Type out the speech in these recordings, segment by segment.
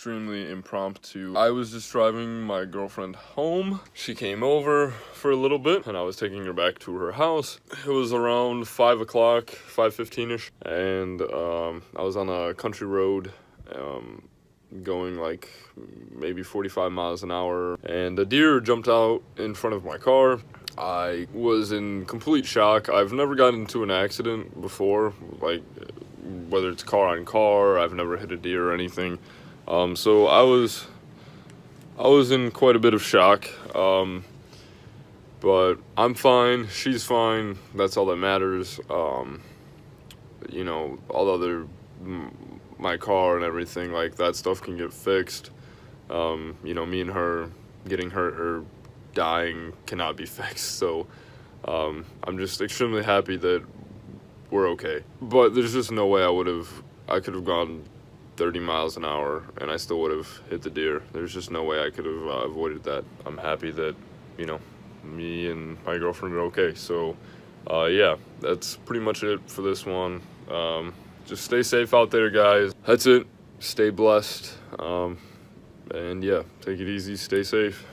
extremely impromptu. I was just driving my girlfriend home. She came over for a little bit, and I was taking her back to her house. It was around 5 o'clock, 5:15ish, and I was on a country road, going like maybe 45 miles an hour, and a deer jumped out in front of my car. I was in complete shock. I've never gotten into an accident before, like whether it's car on car. I've never hit a deer or anything. So I was in quite a bit of shock. But I'm fine. She's fine. That's all that matters. You know, all other my car and everything like that stuff can get fixed. You know, me and her getting hurt or dying cannot be fixed. So I'm just extremely happy that we're okay. But there's just no way I could have gone 30 miles an hour and I still would have hit the deer. There's just no way I could have avoided that. I'm happy that, you know, me and my girlfriend are okay. So yeah, that's pretty much it for this one. Just stay safe out there, guys. That's it. Stay blessed. And yeah, take it easy, stay safe.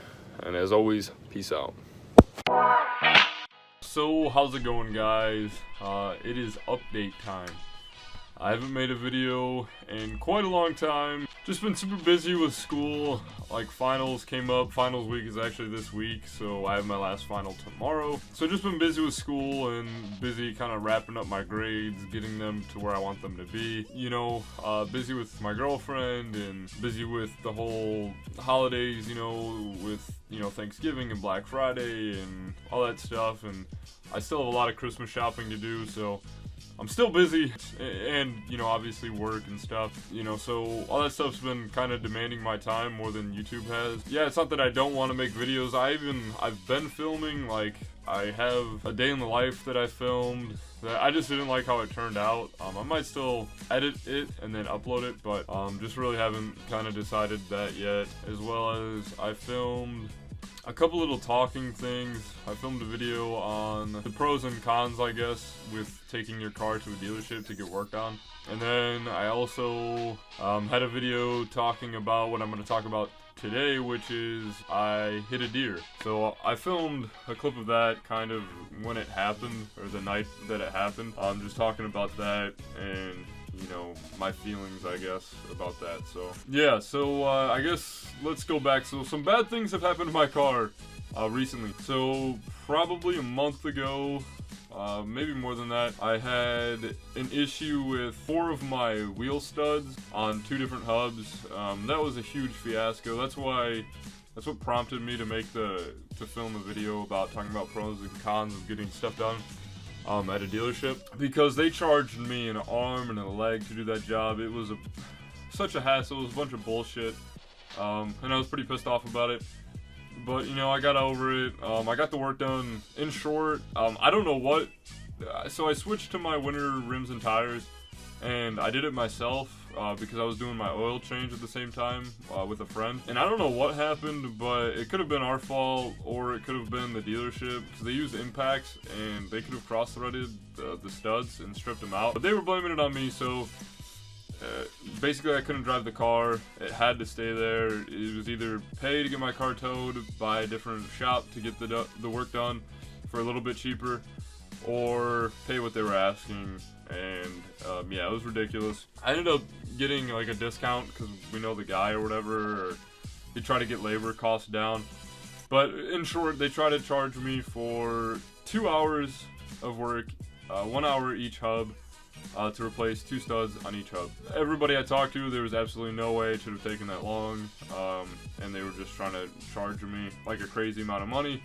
And as always, peace out. So, how's it going, guys? It is update time. I haven't made a video in quite a long time. Just been super busy with school. Like, finals came up. Finals week is actually this week, so I have my last final tomorrow. So just been busy with school and busy kind of wrapping up my grades, getting them to where I want them to be. You know, busy with my girlfriend and busy with the whole holidays, you know, with, you know, Thanksgiving and Black Friday and all that stuff. And I still have a lot of Christmas shopping to do, so I'm still busy, and, you know, obviously work and stuff, you know, so all that stuff's been kind of demanding my time more than YouTube has. Yeah, it's not that I don't want to make videos. I've been filming, like, I have a day in the life that I filmed that I just didn't like how it turned out. I might still edit it and then upload it, but just really haven't kind of decided that yet. As well as I filmed a couple little talking things. I filmed a video on the pros and cons, I guess, with taking your car to a dealership to get work on. And then I also had a video talking about what I'm going to talk about today, which is I hit a deer. So I filmed a clip of that kind of when it happened, or the night that it happened. I'm just talking about that and, you know, my feelings, I guess, about that. So yeah, so I guess let's go back. So some bad things have happened to my car recently. So probably a month ago, maybe more than that, I had an issue with 4 of my wheel studs on 2 different hubs. That was a huge fiasco. That's what prompted me to film a video about talking about pros and cons of getting stuff done at a dealership, because they charged me an arm and a leg to do that job. It was such a hassle. It was a bunch of bullshit, and I was pretty pissed off about it. But, you know, I got over it. I got the work done. In short, I don't know what. So I switched to my winter rims and tires, and I did it myself because I was doing my oil change at the same time with a friend. And I don't know what happened, but it could have been our fault, or it could have been the dealership, because they used impacts and they could have cross-threaded the studs and stripped them out. But they were blaming it on me, so basically I couldn't drive the car. It had to stay there. It was either pay to get my car towed by a different shop to get the work done for a little bit cheaper, or pay what they were asking. And yeah, it was ridiculous. I ended up getting like a discount because we know the guy or whatever, or he tried to get labor costs down. But in short, they tried to charge me for 2 hours of work, 1 hour each hub, to replace 2 studs on each hub. Everybody I talked to, there was absolutely no way it should have taken that long, and they were just trying to charge me like a crazy amount of money.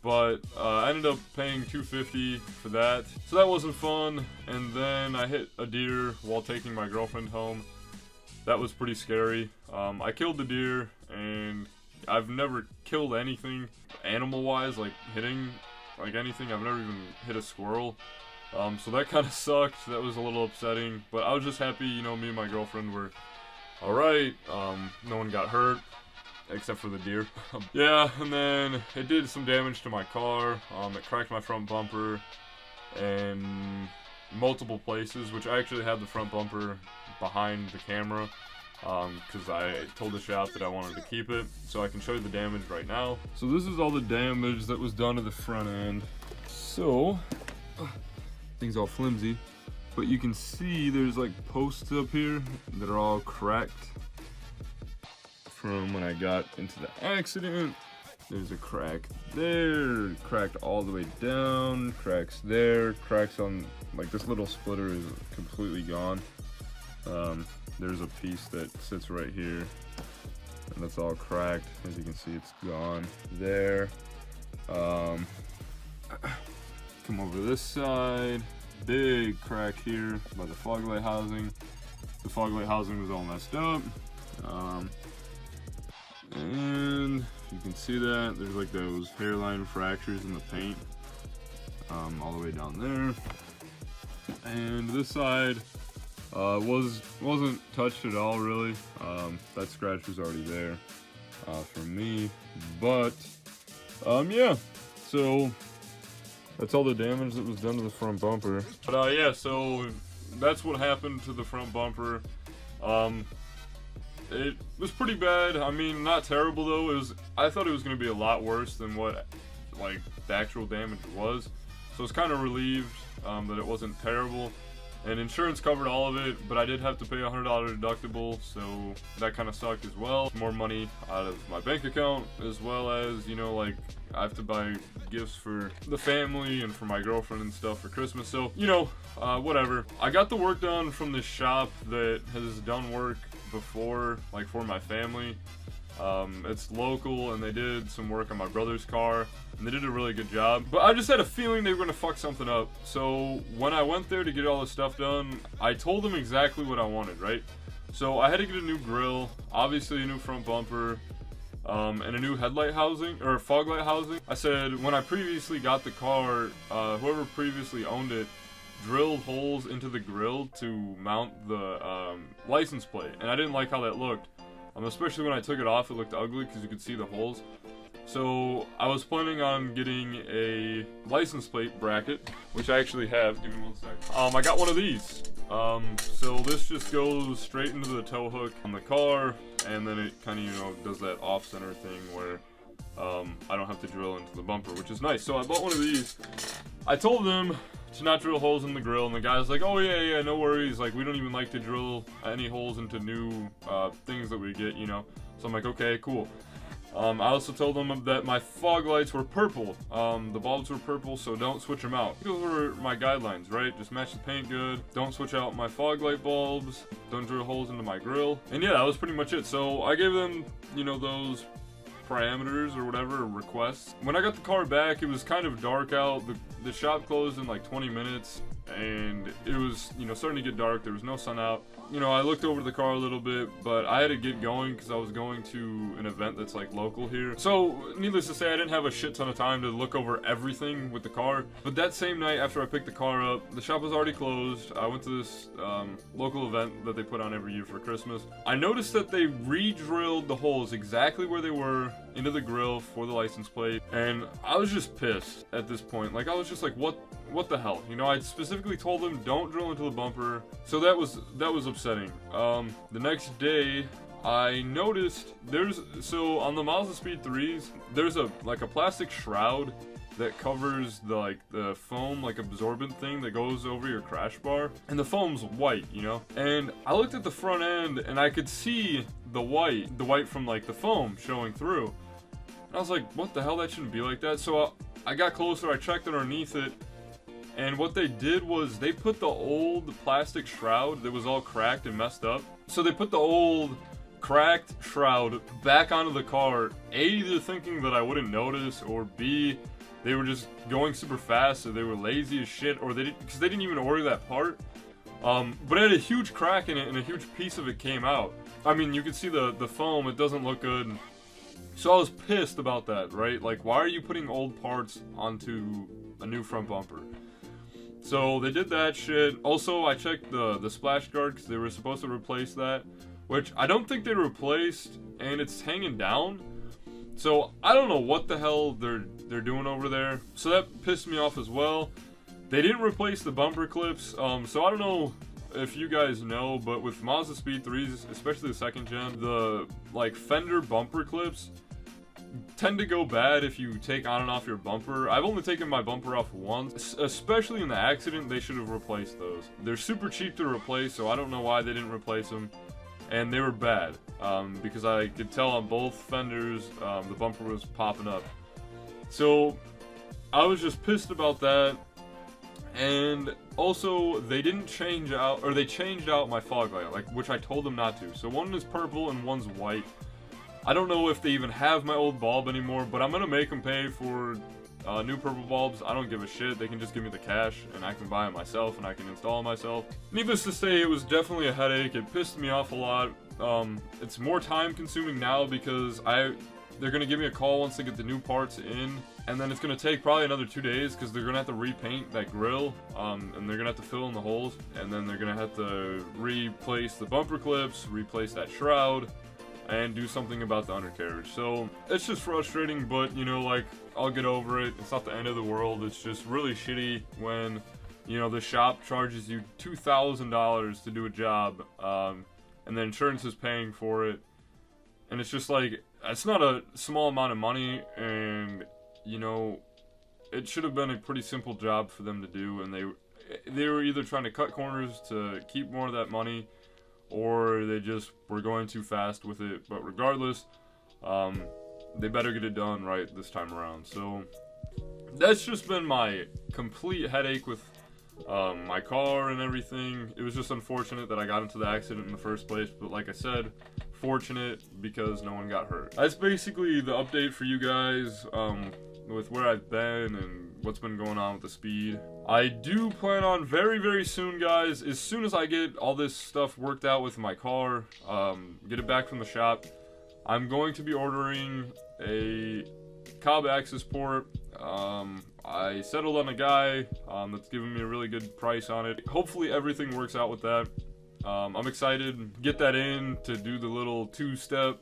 But I ended up paying $250 for that, so that wasn't fun. And then I hit a deer while taking my girlfriend home. That was pretty scary. I killed the deer, and I've never killed anything animal-wise, like hitting like anything. I've never even hit a squirrel. So that kind of sucked. That was a little upsetting, but I was just happy, you know, me and my girlfriend were alright. No one got hurt, except for the deer. Yeah, and then it did some damage to my car. It cracked my front bumper in multiple places, which I actually had the front bumper behind the camera. because I told the shop that I wanted to keep it. So I can show you the damage right now. So this is all the damage that was done to the front end. So, thing's all flimsy, but you can see there's like posts up here that are all cracked from when I got into the accident. There's a crack there, cracked all the way down, cracks there, cracks on, like this little splitter is completely gone. There's a piece that sits right here, and that's all cracked. As you can see, it's gone there. Come over this side, big crack here by the fog light housing. The fog light housing was all messed up. And you can see that there's like those hairline fractures in the paint, all the way down there. And this side wasn't touched at all, really. That scratch was already there for me, but yeah. So that's all the damage that was done to the front bumper. But yeah, so that's what happened to the front bumper. It was pretty bad. I mean, not terrible though. I thought it was going to be a lot worse than what like the actual damage was. So I was kind of relieved that it wasn't terrible. And insurance covered all of it, but I did have to pay a $100 deductible, so that kind of sucked as well. More money out of my bank account, as well as, you know, like I have to buy gifts for the family and for my girlfriend and stuff for Christmas. So, you know, whatever. I got the work done from this shop that has done work before, like for my family. It's local, and they did some work on my brother's car, and they did a really good job. But I just had a feeling they were gonna fuck something up. So when I went there to get all this stuff done, I told them exactly what I wanted, right? So I had to get a new grill, obviously a new front bumper, and a new headlight housing, or fog light housing. I said, when I previously got the car, whoever previously owned it drilled holes into the grill to mount the license plate, and I didn't like how that looked. Especially when I took it off, it looked ugly because you could see the holes. So I was planning on getting a license plate bracket, which I actually have. Give me one sec. I got one of these. So this just goes straight into the tow hook on the car, and then it kind of, you know, does that off-center thing where I don't have to drill into the bumper, which is nice. So I bought one of these. I told them to not drill holes in the grill, and the guy's like, oh yeah, no worries, like we don't even like to drill any holes into new things that we get, you know. So I'm like, okay, cool. I also told them that my fog lights were purple, the bulbs were purple, so don't switch them out. Those were my guidelines, right? Just match the paint good, don't switch out my fog light bulbs, don't drill holes into my grill, and yeah, that was pretty much it. So I gave them, you know, those parameters or whatever, requests. When I got the car back, it was kind of dark out. The shop closed in like 20 minutes, and it was, you know, starting to get dark. There was no sun out. You know, I looked over the car a little bit, but I had to get going because I was going to an event that's like local here. So needless to say, I didn't have a shit ton of time to look over everything with the car. But that same night after I picked the car up, the shop was already closed. I went to this local event that they put on every year for Christmas. I noticed that they re-drilled the holes exactly where they were into the grill for the license plate, and I was just pissed at this point. Like, I was just like, what the hell? You know, I specifically told them don't drill into the bumper, so that was upsetting. The next day, I noticed so on the Mazda Speed 3s, there's a plastic shroud that covers the foam, like absorbent thing that goes over your crash bar, and the foam's white, you know. And I looked at the front end, and I could see the white from like the foam showing through. And I was like, what the hell? That shouldn't be like that. So I got closer, I checked underneath it, and what they did was they put the old plastic shroud that was all cracked and messed up. So they put the old cracked shroud back onto the car, A, either thinking that I wouldn't notice, or B, they were just going super fast, so they were lazy as shit, or because they didn't even order that part. But it had a huge crack in it, and a huge piece of it came out. I mean, you can see the foam, it doesn't look good. So I was pissed about that, right? Like, why are you putting old parts onto a new front bumper? So they did that shit. Also, I checked the splash guard because they were supposed to replace that, which I don't think they replaced, and it's hanging down. So I don't know what the hell they're doing over there. So that pissed me off as well. They didn't replace the bumper clips, so I don't know if you guys know, but with Mazda Speed 3s, especially the second gen, the like fender bumper clips tend to go bad if you take on and off your bumper. I've only taken my bumper off once, especially in the accident. They should have replaced those. They're super cheap to replace, so I don't know why they didn't replace them. And they were bad, because I could tell on both fenders the bumper was popping up. So I was just pissed about that. And also, they didn't change out, or they changed out my fog light, like, which I told them not to. So one is purple and one's white. I don't know if they even have my old bulb anymore, but I'm gonna make them pay for new purple bulbs. I don't give a shit. They can just give me the cash, and I can buy it myself, and I can install it myself. Needless to say, it was definitely a headache. It pissed me off a lot. It's more time consuming now because they're gonna give me a call once they get the new parts in, and then it's gonna take probably another 2 days because they're gonna have to repaint that grill, and they're gonna have to fill in the holes, and then they're gonna have to replace the bumper clips, replace that shroud, and do something about the undercarriage. So it's just frustrating, but you know, like, I'll get over it. It's not the end of the world. It's just really shitty when, you know, the shop charges you $2,000 to do a job, and the insurance is paying for it, and it's just like, it's not a small amount of money, and you know, it should have been a pretty simple job for them to do, and they were either trying to cut corners to keep more of that money, or they just were going too fast with it. But regardless, they better get it done right this time around. So that's just been my complete headache with my car and everything. It was just unfortunate that I got into the accident in the first place, but like I said, fortunate because no one got hurt. That's basically the update for you guys with where I've been and what's been going on with the Speed. I do plan on very soon, guys, as soon as I get all this stuff worked out with my car, get it back from the shop, I'm going to be ordering a Cobb access port. I settled on a guy that's giving me a really good price on it. Hopefully everything works out with that. I'm excited to get that in, to do the little two-step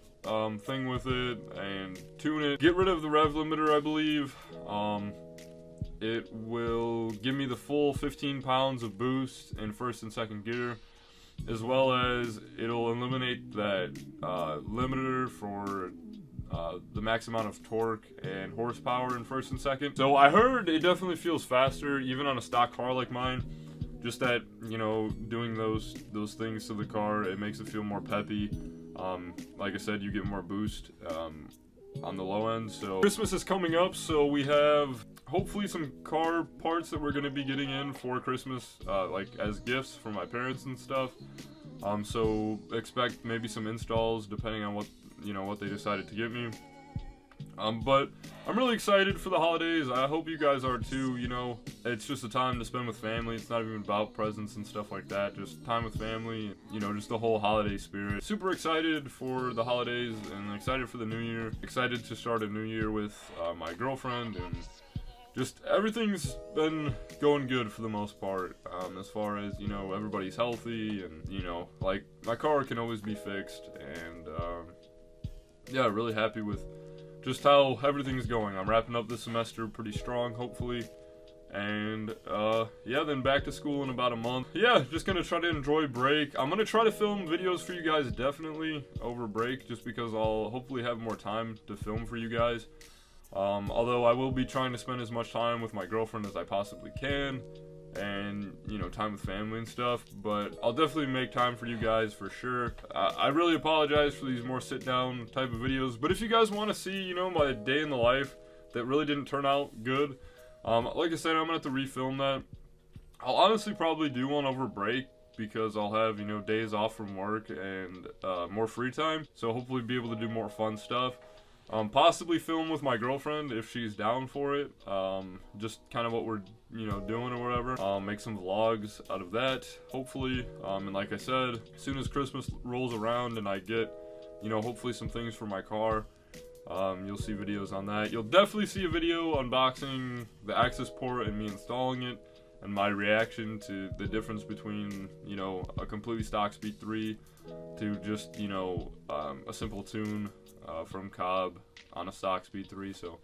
thing with it and tune it. Get rid of the rev limiter, I believe. It will give me the full 15 pounds of boost in first and second gear, as well as it'll eliminate that limiter for the max amount of torque and horsepower in first and second. So I heard it definitely feels faster, even on a stock car like mine. Just that, you know, doing those things to the car, it makes it feel more peppy. Like I said, you get more boost on the low end. So Christmas is coming up, so we have hopefully some car parts that we're going to be getting in for Christmas, like as gifts for my parents and stuff. So expect maybe some installs depending on what they decided to get me. But I'm really excited for the holidays. I hope you guys are too. You know, it's just a time to spend with family. It's not even about presents and stuff like that. Just time with family, you know, just the whole holiday spirit. Super excited for the holidays and excited for the new year. Excited to start a new year with my girlfriend, and just everything's been going good for the most part, as far as, you know, everybody's healthy, and, you know, like, my car can always be fixed, and yeah, really happy with just how everything's going. I'm wrapping up this semester pretty strong, hopefully, and yeah, then back to school in about a month. Yeah, just gonna try to enjoy break. I'm gonna try to film videos for you guys definitely over break, just because I'll hopefully have more time to film for you guys. Although I will be trying to spend as much time with my girlfriend as I possibly can, and, you know, time with family and stuff, but I'll definitely make time for you guys for sure. I really apologize for these more sit-down type of videos, but if you guys want to see, you know, my day in the life that really didn't turn out good, like I said, I'm gonna have to refilm that. I'll honestly probably do one over break, because I'll have, you know, days off from work and more free time, so hopefully be able to do more fun stuff. Possibly film with my girlfriend if she's down for it. Just kind of what we're, you know, doing or whatever. Make some vlogs out of that, hopefully. And like I said, as soon as Christmas rolls around and I get, you know, hopefully some things for my car, you'll see videos on that. You'll definitely see a video unboxing the access port and me installing it, and my reaction to the difference between, you know, a completely stock Speed 3 to just, you know, a simple tune from Cobb on a stock Speed 3. So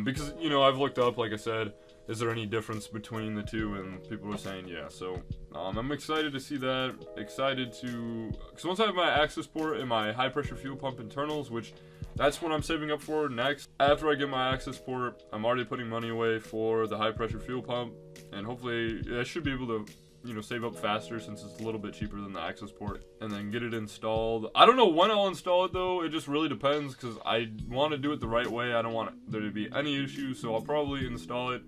because, you know, I've looked up, like I said, is there any difference between the two? And people were saying yeah. So I'm excited to see that. Excited to, because once I have my access port and my high pressure fuel pump internals, which that's what I'm saving up for next. After I get my access port, I'm already putting money away for the high pressure fuel pump, and hopefully I should be able to, you know, save up faster since it's a little bit cheaper than the access port, and then get it installed. I don't know when I'll install it though. It just really depends, because I want to do it the right way. I don't want there to be any issues, so I'll probably install it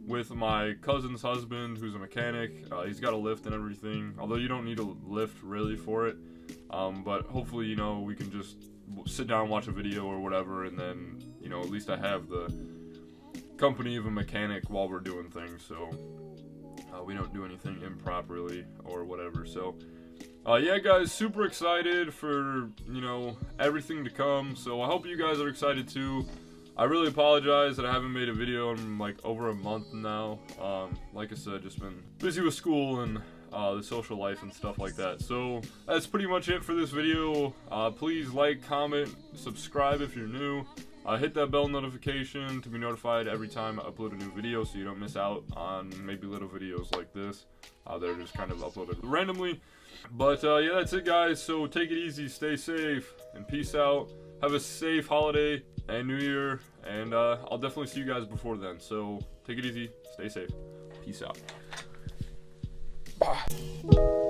with my cousin's husband, who's a mechanic. He's got a lift and everything, although you don't need a lift really for it, but hopefully, you know, we can just sit down and watch a video or whatever, and then, you know, at least I have the company of a mechanic while we're doing things, so we don't do anything improperly or whatever. So yeah guys, super excited for, you know, everything to come, so I hope you guys are excited too. I really apologize that I haven't made a video in like over a month now. Like I said, just been busy with school and the social life and stuff like that. So that's pretty much it for this video. Please like, comment, subscribe if you're new. Hit that bell notification to be notified every time I upload a new video, so you don't miss out on maybe little videos like this that are just kind of uploaded randomly. But yeah, that's it guys. So take it easy, stay safe, and peace out. Have a safe holiday and New Year, and I'll definitely see you guys before then. So take it easy, stay safe, peace out. Bye.